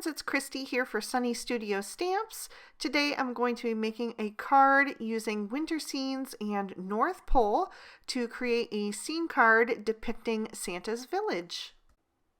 friends, it's Christy here for Sunny Studio Stamps. Today I'm going to be making a card using winter scenes and North Pole to create a scene card depicting Santa's village.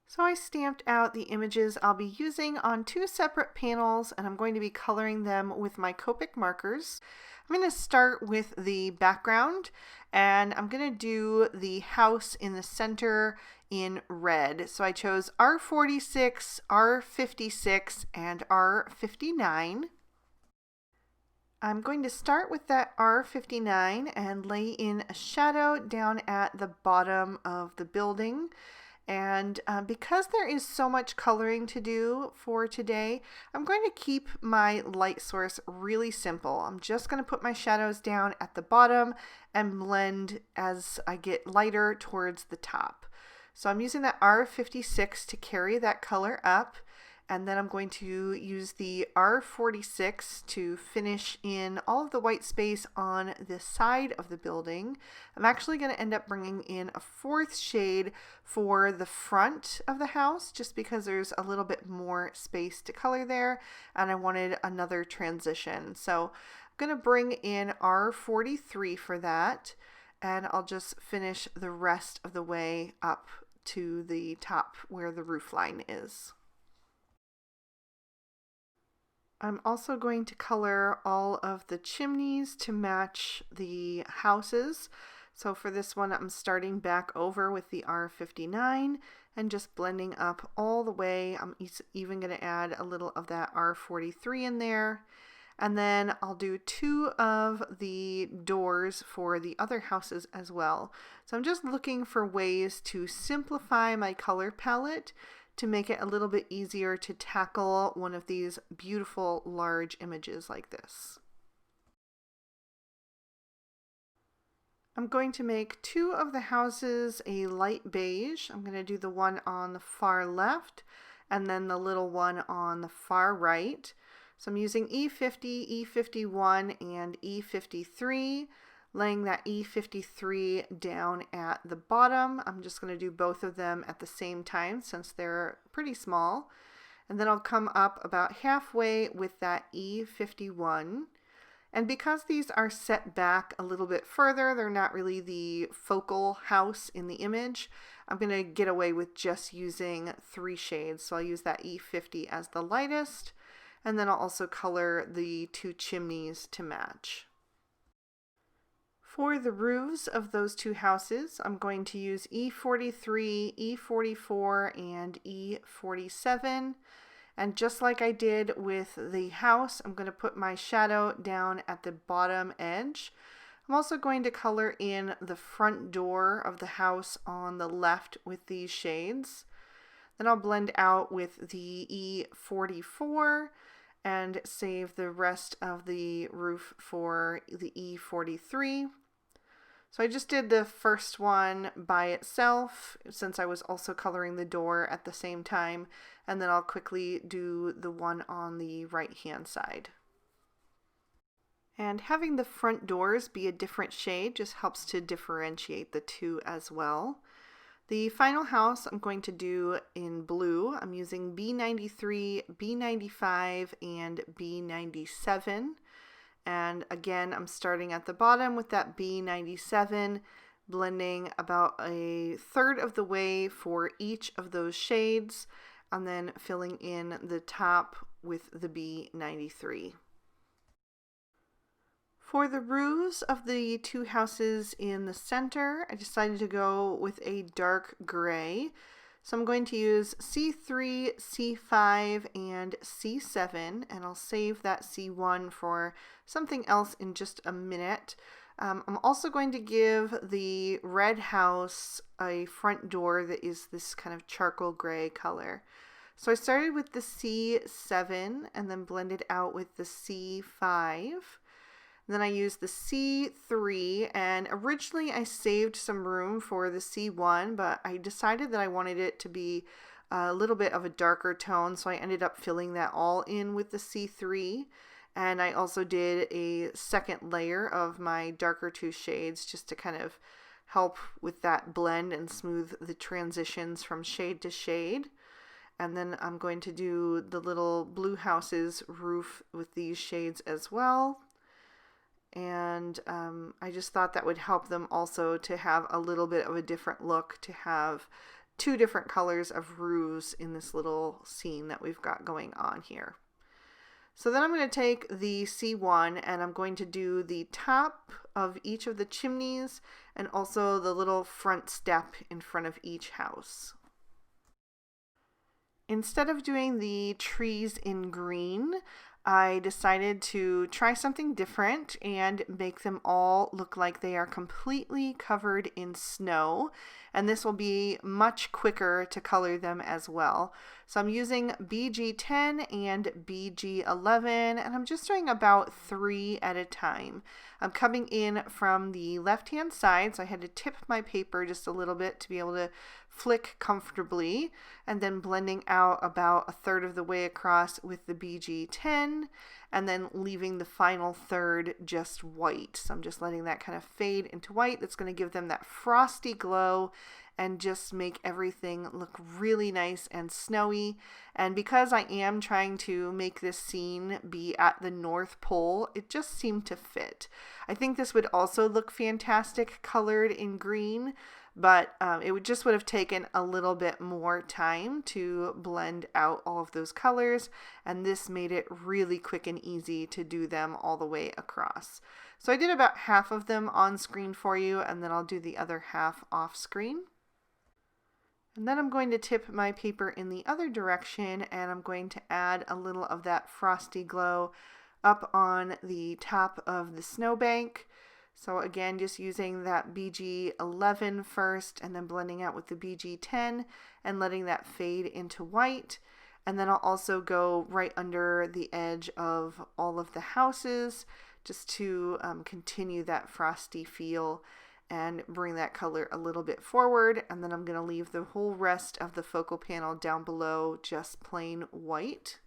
So I stamped out the images I'll be using on two separate panels, and I'm going to be coloring them with my Copic markers. I'm going to start with the background, and I'm going to do the house in the center in red. So I chose R46, R56, and R59. I'm going to start with that R59 and lay in a shadow down at the bottom of the building. And because there is so much coloring to do for today, I'm going to keep my light source really simple. I'm just going to put my shadows down at the bottom and blend as I get lighter towards the top. So I'm using that R56 to carry that color up, and then I'm going to use the R46 to finish in all of the white space on the side of the building. I'm actually going to end up bringing in a fourth shade for the front of the house, just because there's a little bit more space to color there, and I wanted another transition. So I'm going to bring in R43 for that, and I'll just finish the rest of the way up to the top where the roof line is. I'm also going to color all of the chimneys to match the houses. So for this one, I'm starting back over with the R59 and just blending up all the way. I'm even going to add a little of that R43 in there. And then I'll do two of the doors for the other houses as well. So I'm just looking for ways to simplify my color palette to make it a little bit easier to tackle one of these beautiful large images like this. I'm going to make two of the houses a light beige. I'm going to do the one on the far left and then the little one on the far right. So I'm using E50, E51, and E53. Laying that E53 down at the bottom. I'm just going to do both of them at the same time since they're pretty small. And then I'll come up about halfway with that E51. And because these are set back a little bit further, they're not really the focal house in the image, I'm going to get away with just using three shades. So I'll use that E50 as the lightest, and then I'll also color the two chimneys to match. For the roofs of those two houses, I'm going to use E43, E44, and E47. And just like I did with the house, I'm going to put my shadow down at the bottom edge. I'm also going to color in the front door of the house on the left with these shades. Then I'll blend out with the E44 and save the rest of the roof for the E43. So I just did the first one by itself since I was also coloring the door at the same time, and then I'll quickly do the one on the right hand side. And having the front doors be a different shade just helps to differentiate the two as well. The final house I'm going to do in blue. I'm using B93, B95, and B97. And again, I'm starting at the bottom with that B97, blending about a third of the way for each of those shades, and then filling in the top with the B93. For the roofs of the two houses in the center, I decided to go with a dark gray. So I'm going to use C3, C5, and C7, and I'll save that C1 for something else in just a minute. I'm also going to give the red house a front door that is this kind of charcoal gray color. So I started with the C7 and then blended out with the C5. Then I used the C3, and originally I saved some room for the C1, but I decided that I wanted it to be a little bit of a darker tone, so I ended up filling that all in with the C3. And I also did a second layer of my darker two shades just to kind of help with that blend and smooth the transitions from shade to shade. and then I'm going to do the little blue house's roof with these shades as well. And I just thought that would help them also to have a little bit of a different look, to have two different colors of roofs in this little scene that we've got going on here. So then I'm going to take the C1 and I'm going to do the top of each of the chimneys and also the little front step in front of each house. Instead of doing the trees in green, I decided to try something different and make them all look like they are completely covered in snow, and this will be much quicker to color them as well. So I'm using BG10 and BG11, and I'm just doing about 3 at a time. I'm coming in from the left-hand side, so I had to tip my paper just a little bit to be able to flick comfortably, and then blending out about 1/3 of the way across with the BG10, and then leaving the final third just white. So I'm just letting that kind of fade into white. That's going to give them that frosty glow and just make everything look really nice and snowy. And because I am trying to make this scene be at the North Pole, it just seemed to fit. I think this would also look fantastic colored in green, but it would have taken a little bit more time to blend out all of those colors, and this made it really quick and easy to do them all the way across. So I did about half of them on screen for you, and then I'll do the other half off screen. And then I'm going to tip my paper in the other direction, and I'm going to add a little of that frosty glow up on the top of the snowbank. So again, just using that BG11 first and then blending out with the BG10 and letting that fade into white. And then I'll also go right under the edge of all of the houses just to continue that frosty feel and bring that color a little bit forward. And then I'm going to leave the whole rest of the focal panel down below just plain white.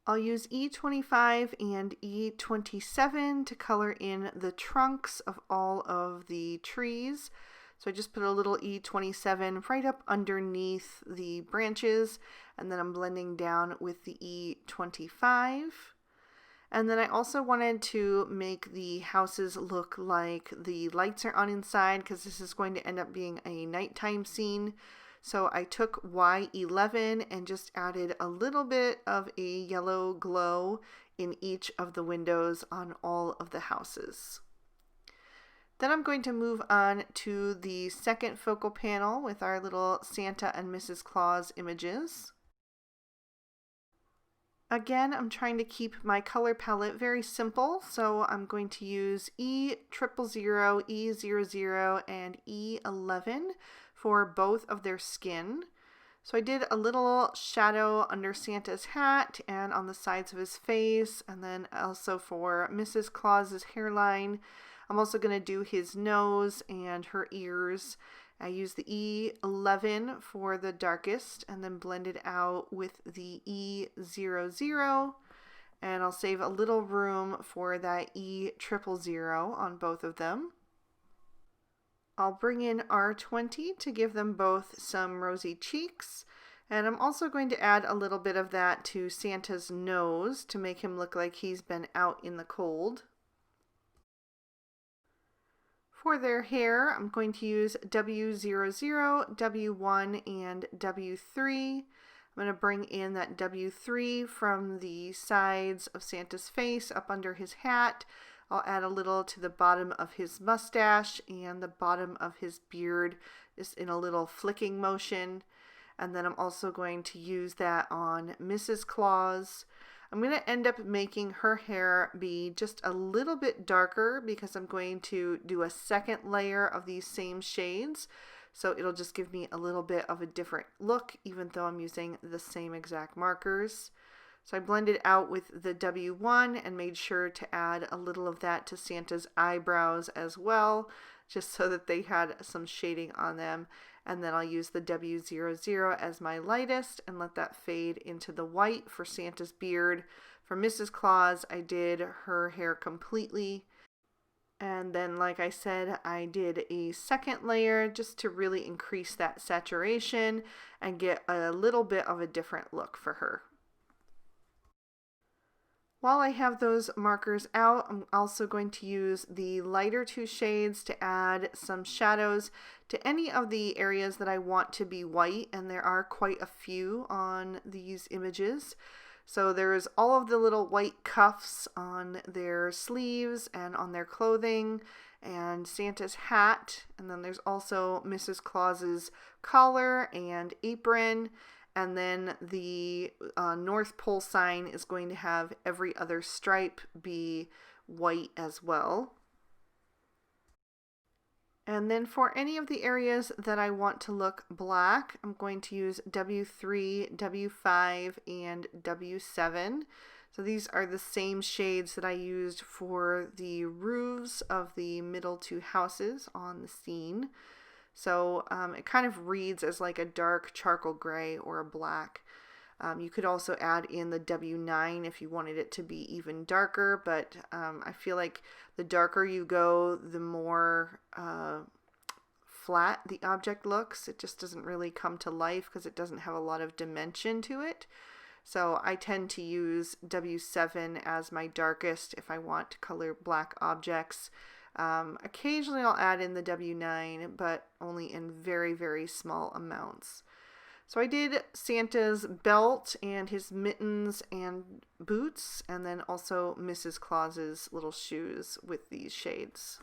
I'll use E25 and E27 to color in the trunks of all of the trees. So I just put a little E27 right up underneath the branches, and then I'm blending down with the E25. And then I also wanted to make the houses look like the lights are on inside, because this is going to end up being a nighttime scene. So I took Y11 and just added a little bit of a yellow glow in each of the windows on all of the houses. Then I'm going to move on to the second focal panel with our little Santa and Mrs. Claus images. Again, I'm trying to keep my color palette very simple, so I'm going to use E00, E00, and E11 for both of their skin. So I did a little shadow under Santa's hat and on the sides of his face, and then also for Mrs. Claus's hairline. I'm also going to do his nose and her ears. I used the E11 for the darkest and then blended out with the E00, and I'll save a little room for that E000 on both of them. I'll bring in R20 to give them both some rosy cheeks, and I'm also going to add a little bit of that to Santa's nose to make him look like he's been out in the cold. For their hair, I'm going to use W00, W1, and W3. I'm going to bring in that W3 from the sides of Santa's face up under his hat. I'll add a little to the bottom of his mustache and the bottom of his beard, just in a little flicking motion. And then I'm also going to use that on Mrs. Claus. I'm going to end up making her hair be just a little bit darker because I'm going to do a second layer of these same shades. So it'll just give me a little bit of a different look, even though I'm using the same exact markers. So I blended out with the W1 and made sure to add a little of that to Santa's eyebrows as well, just so that they had some shading on them. And then I'll use the W00 as my lightest and let that fade into the white for Santa's beard. For Mrs. Claus, I did her hair completely. And then, like I said, I did a second layer just to really increase that saturation and get a little bit of a different look for her. While I have those markers out, I'm also going to use the lighter two shades to add some shadows to any of the areas that I want to be white, and there are quite a few on these images. So there's all of the little white cuffs on their sleeves and on their clothing, and Santa's hat, and then there's also Mrs. Claus's collar and apron. And then the North Pole sign is going to have every other stripe be white as well. And then for any of the areas that I want to look black, I'm going to use W3, W5, and W7. So these are the same shades that I used for the roofs of the middle two houses on the scene. So it kind of reads as like a dark charcoal gray or a black. You could also add in the W9 if you wanted it to be even darker, but I feel like the darker you go, the more flat the object looks. It just doesn't really come to life because it doesn't have a lot of dimension to it. So I tend to use W7 as my darkest if I want to color black objects. Occasionally I'll add in the W9, but only in very, very small amounts. So I did Santa's belt and his mittens and boots, and then also Mrs. Claus's little shoes with these shades.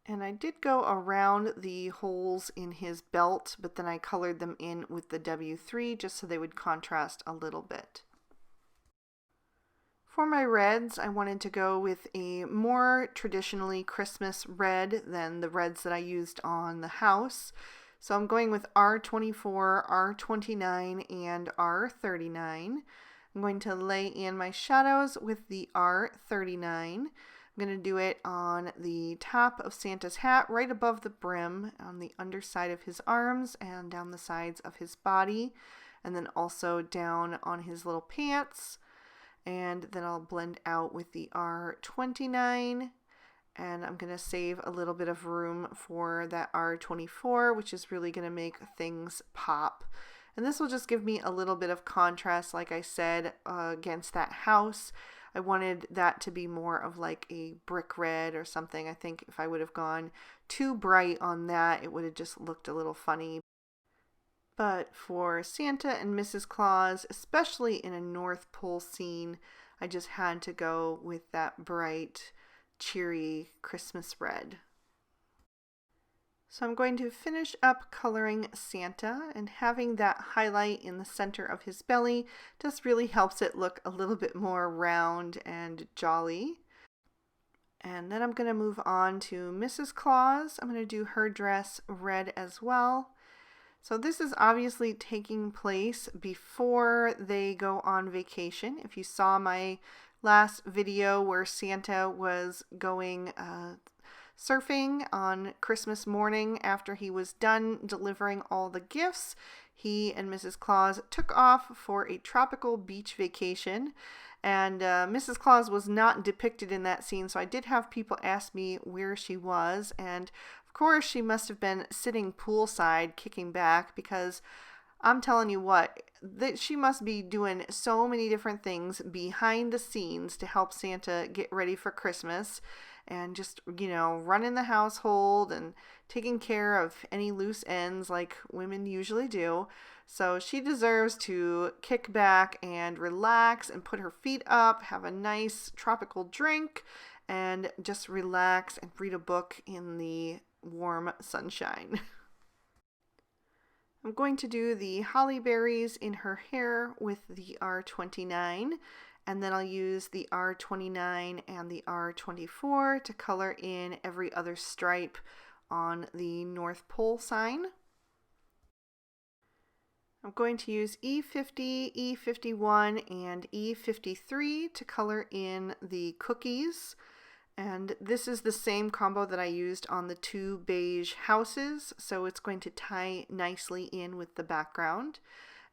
And I did go around the holes in his belt, but then I colored them in with the W3 just so they would contrast a little bit. For my reds, I wanted to go with a more traditionally Christmas red than the reds that I used on the house. So I'm going with R24, R29, and R39. I'm going to lay in my shadows with the R39. I'm going to do it on the top of Santa's hat, right above the brim, on the underside of his arms, and down the sides of his body, and then also down on his little pants. And then I'll blend out with the R29, and I'm going to save a little bit of room for that R24, which is really going to make things pop. And this will just give me a little bit of contrast, like I said, against that house. I wanted that to be more of like a brick red or something. I think if I would have gone too bright on that, it would have just looked a little funny. But for Santa and Mrs. Claus, especially in a North Pole scene, I just had to go with that bright, cheery Christmas red. So I'm going to finish up coloring Santa, and having that highlight in the center of his belly just really helps it look a little bit more round and jolly. And then I'm going to move on to Mrs. Claus. I'm going to do her dress red as well. So this is obviously taking place before they go on vacation. If you saw my last video where Santa was going surfing on Christmas morning after he was done delivering all the gifts, he and Mrs. Claus took off for a tropical beach vacation. And Mrs. Claus was not depicted in that scene, so I did have people ask me where she was, and of course she must have been sitting poolside kicking back, because I'm telling you what, that she must be doing so many different things behind the scenes to help Santa get ready for Christmas, and just, you know, running the household and taking care of any loose ends like women usually do. So she deserves to kick back and relax and put her feet up, have a nice tropical drink, and just relax and read a book in the warm sunshine. I'm going to do the holly berries in her hair with the R29, and then I'll use the R29 and the R24 to color in every other stripe on the North Pole sign. I'm going to use E50, E51, and E53 to color in the cookies. And this is the same combo that I used on the two beige houses, so it's going to tie nicely in with the background.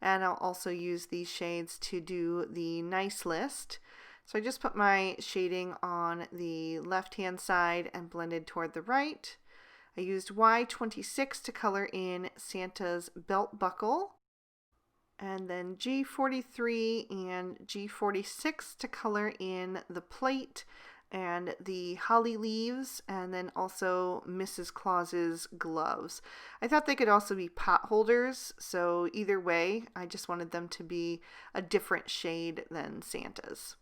And I'll also use these shades to do the nice list. So I just put my shading on the left-hand side and blended toward the right. I used Y26 to color in Santa's belt buckle, and then G43 and G46 to color in the plate and the holly leaves, and then also Mrs. Claus's gloves. I thought they could also be pot holders, so either way, I just wanted them to be a different shade than Santa's.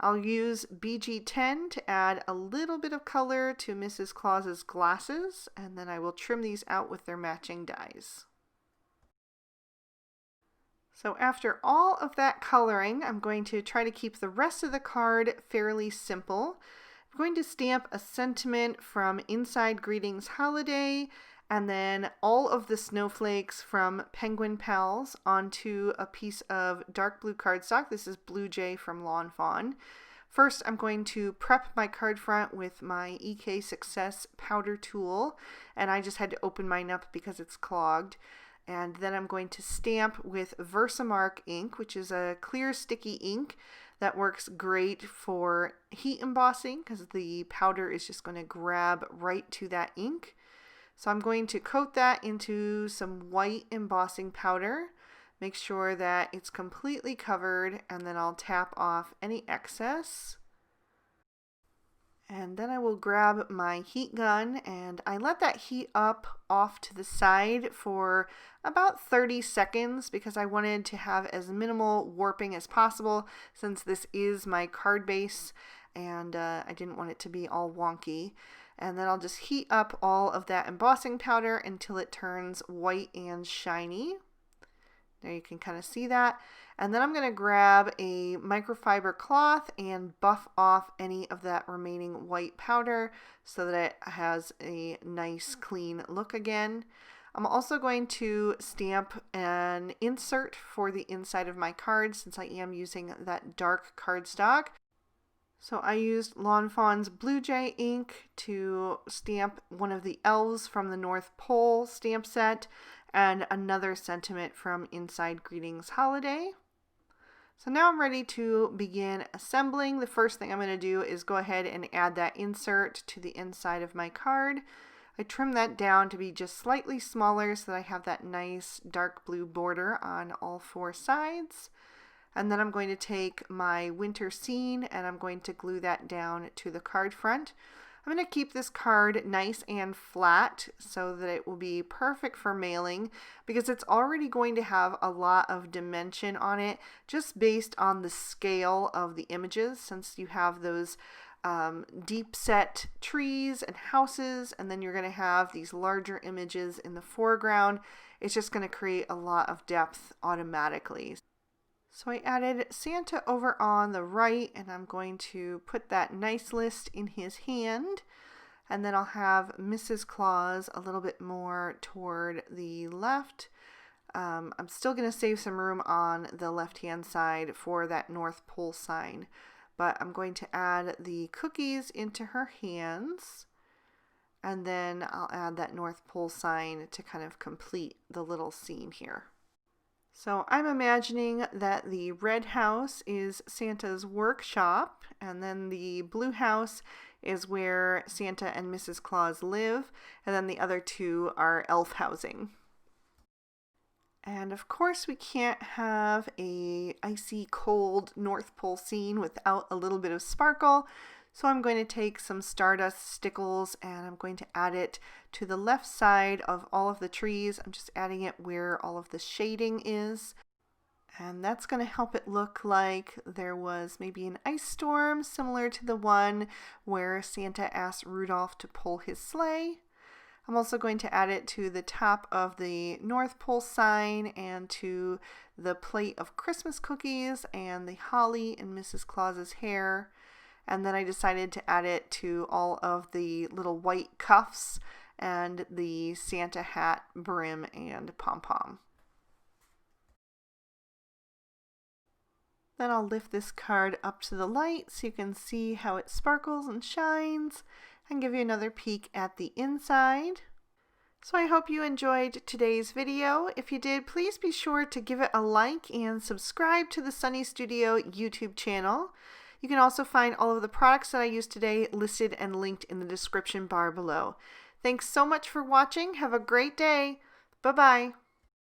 I'll use BG10 to add a little bit of color to Mrs. Claus's glasses, and then I will trim these out with their matching dies. So after all of that coloring, I'm going to try to keep the rest of the card fairly simple. I'm going to stamp a sentiment from Inside Greetings Holiday and then all of the snowflakes from Penguin Pals onto a piece of dark blue cardstock. This is Blue Jay from Lawn Fawn. First, I'm going to prep my card front with my EK Success powder tool, and I just had to open mine up because it's clogged. And then I'm going to stamp with Versamark ink, which is a clear sticky ink that works great for heat embossing because the powder is just going to grab right to that ink. So I'm going to coat that into some white embossing powder, make sure that it's completely covered, and then I'll tap off any excess. And then I will grab my heat gun, and I let that heat up off to the side for about 30 seconds because I wanted to have as minimal warping as possible since this is my card base, and I didn't want it to be all wonky. And then I'll just heat up all of that embossing powder until it turns white and shiny. There you can kind of see that. And then I'm going to grab a microfiber cloth and buff off any of that remaining white powder so that it has a nice clean look again. I'm also going to stamp an insert for the inside of my card since I am using that dark cardstock. So I used Lawn Fawn's Blue Jay ink to stamp one of the elves from the North Pole stamp set and another sentiment from Inside Greetings Holiday. So now I'm ready to begin assembling. The first thing I'm going to do is go ahead and add that insert to the inside of my card. I trim that down to be just slightly smaller so that I have that nice dark blue border on all four sides. And then I'm going to take my winter scene and I'm going to glue that down to the card front. I'm going to keep this card nice and flat so that it will be perfect for mailing because it's already going to have a lot of dimension on it just based on the scale of the images, since you have those deep set trees and houses, and then you're going to have these larger images in the foreground. It's just going to create a lot of depth automatically. So I added Santa over on the right, and I'm going to put that nice list in his hand. And then I'll have Mrs. Claus a little bit more toward the left. I'm still going to save some room on the left-hand side for that North Pole sign. But I'm going to add the cookies into her hands. And then I'll add that North Pole sign to kind of complete the little scene here. So I'm imagining that the red house is Santa's workshop, and then the blue house is where Santa and Mrs. Claus live, and then the other two are elf housing. And of course we can't have a icy cold North Pole scene without a little bit of sparkle. So I'm going to take some Stardust Stickles and I'm going to add it to the left side of all of the trees. I'm just adding it where all of the shading is. And that's going to help it look like there was maybe an ice storm similar to the one where Santa asked Rudolph to pull his sleigh. I'm also going to add it to the top of the North Pole sign and to the plate of Christmas cookies and the holly in Mrs. Claus's hair. And then I decided to add it to all of the little white cuffs and the Santa hat brim and pom-pom. Then I'll lift this card up to the light so you can see how it sparkles and shines and give you another peek at the inside. So I hope you enjoyed today's video. If you did, please be sure to give it a like and subscribe to the Sunny Studio YouTube channel. You can also find all of the products that I used today listed and linked in the description bar below. Thanks so much for watching. Have a great day. Bye-bye.